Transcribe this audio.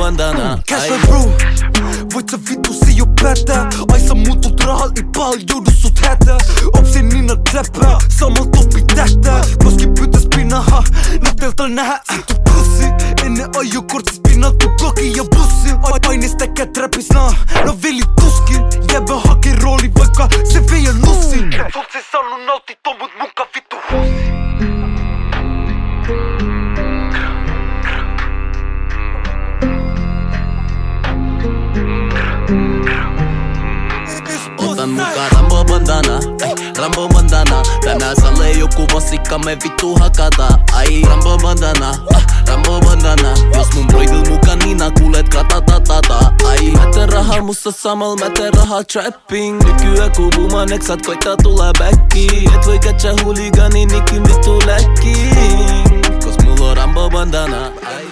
bandana. Cash my bro, voit sä vittu se jo päätää. Ai sä muutut rahal, ei pal joudu sut hätää. Opsi Nina kläppää, sammal toppi tähtää. Koski pyytäs pinaha, näyteltä nähä ittu pussi. Ennen ajokorttis pinnaltu koki ja bussi. Aineista käträpis no veli tuskin. Jäbä haki rooli vaikka se vei nussin. Sut se sanu nautti ton mut muka vittu huusi. Otan mukaan Rambo bandana, Rambo bandana. Tänään salee joku vasikka, me vittu hakata. Ai Rambo bandana, Rambo bandana. Jos mun broidil mukaan Nina kuulet kratatatata. Ai mä teen rahaa musta samal, mä teen rahaa trapping. Nykyään kun buuman eksat koittaa tulla backiin. Et voi catcha huliganin ikin vittu läkkiin. Kos mulla on Rambo bandana. Ai